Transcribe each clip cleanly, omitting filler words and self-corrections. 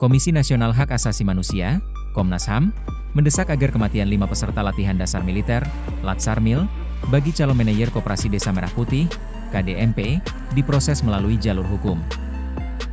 Komisi Nasional Hak Asasi Manusia, Komnas HAM, mendesak agar kematian 5 peserta latihan dasar militer, Latsarmil, bagi calon manajer Koperasi Desa Merah Putih, KDMP, diproses melalui jalur hukum.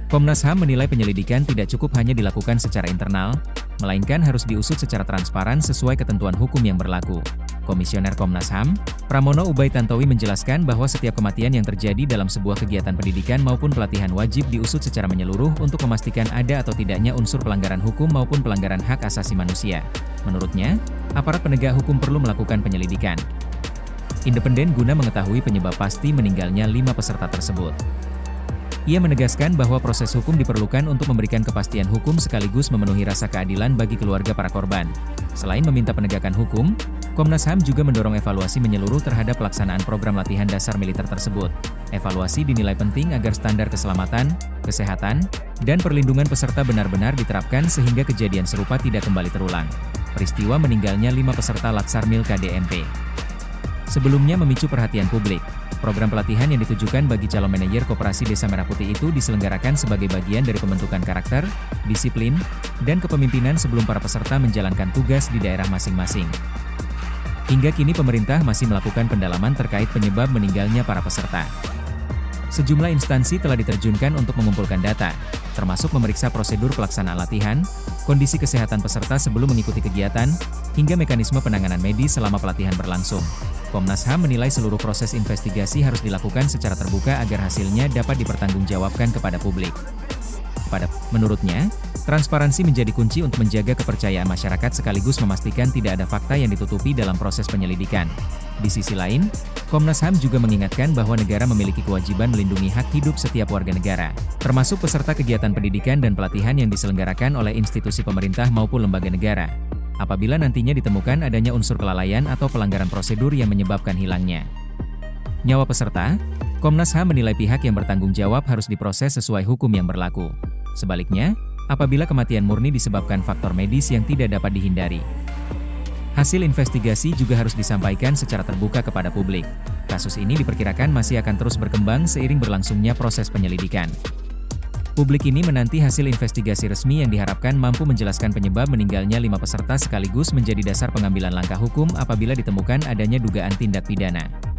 Komnas HAM menilai penyelidikan tidak cukup hanya dilakukan secara internal, melainkan harus diusut secara transparan sesuai ketentuan hukum yang berlaku. Komisioner Komnas HAM, Pramono Ubay Tantowi menjelaskan bahwa setiap kematian yang terjadi dalam sebuah kegiatan pendidikan maupun pelatihan wajib diusut secara menyeluruh untuk memastikan ada atau tidaknya unsur pelanggaran hukum maupun pelanggaran hak asasi manusia. Menurutnya, aparat penegak hukum perlu melakukan penyelidikan independen guna mengetahui penyebab pasti meninggalnya 5 peserta tersebut. Ia menegaskan bahwa proses hukum diperlukan untuk memberikan kepastian hukum sekaligus memenuhi rasa keadilan bagi keluarga para korban. Selain meminta penegakan hukum, Komnas HAM juga mendorong evaluasi menyeluruh terhadap pelaksanaan program latihan dasar militer tersebut. Evaluasi dinilai penting agar standar keselamatan, kesehatan, dan perlindungan peserta benar-benar diterapkan sehingga kejadian serupa tidak kembali terulang. Peristiwa meninggalnya 5 peserta Latsarmil KDMP sebelumnya memicu perhatian publik. Program pelatihan yang ditujukan bagi calon manajer Koperasi Desa Merah Putih itu diselenggarakan sebagai bagian dari pembentukan karakter, disiplin, dan kepemimpinan sebelum para peserta menjalankan tugas di daerah masing-masing. Hingga kini pemerintah masih melakukan pendalaman terkait penyebab meninggalnya para peserta. Sejumlah instansi telah diterjunkan untuk mengumpulkan data, termasuk memeriksa prosedur pelaksanaan latihan, kondisi kesehatan peserta sebelum mengikuti kegiatan, hingga mekanisme penanganan medis selama pelatihan berlangsung. Komnas HAM menilai seluruh proses investigasi harus dilakukan secara terbuka agar hasilnya dapat dipertanggungjawabkan kepada publik. Menurutnya, transparansi menjadi kunci untuk menjaga kepercayaan masyarakat sekaligus memastikan tidak ada fakta yang ditutupi dalam proses penyelidikan. Di sisi lain, Komnas HAM juga mengingatkan bahwa negara memiliki kewajiban melindungi hak hidup setiap warga negara, termasuk peserta kegiatan pendidikan dan pelatihan yang diselenggarakan oleh institusi pemerintah maupun lembaga negara. Apabila nantinya ditemukan adanya unsur kelalaian atau pelanggaran prosedur yang menyebabkan hilangnya nyawa peserta, Komnas HAM menilai pihak yang bertanggung jawab harus diproses sesuai hukum yang berlaku. Sebaliknya, apabila kematian murni disebabkan faktor medis yang tidak dapat dihindari, hasil investigasi juga harus disampaikan secara terbuka kepada publik. Kasus ini diperkirakan masih akan terus berkembang seiring berlangsungnya proses penyelidikan. Publik ini menanti hasil investigasi resmi yang diharapkan mampu menjelaskan penyebab meninggalnya 5 peserta sekaligus menjadi dasar pengambilan langkah hukum apabila ditemukan adanya dugaan tindak pidana.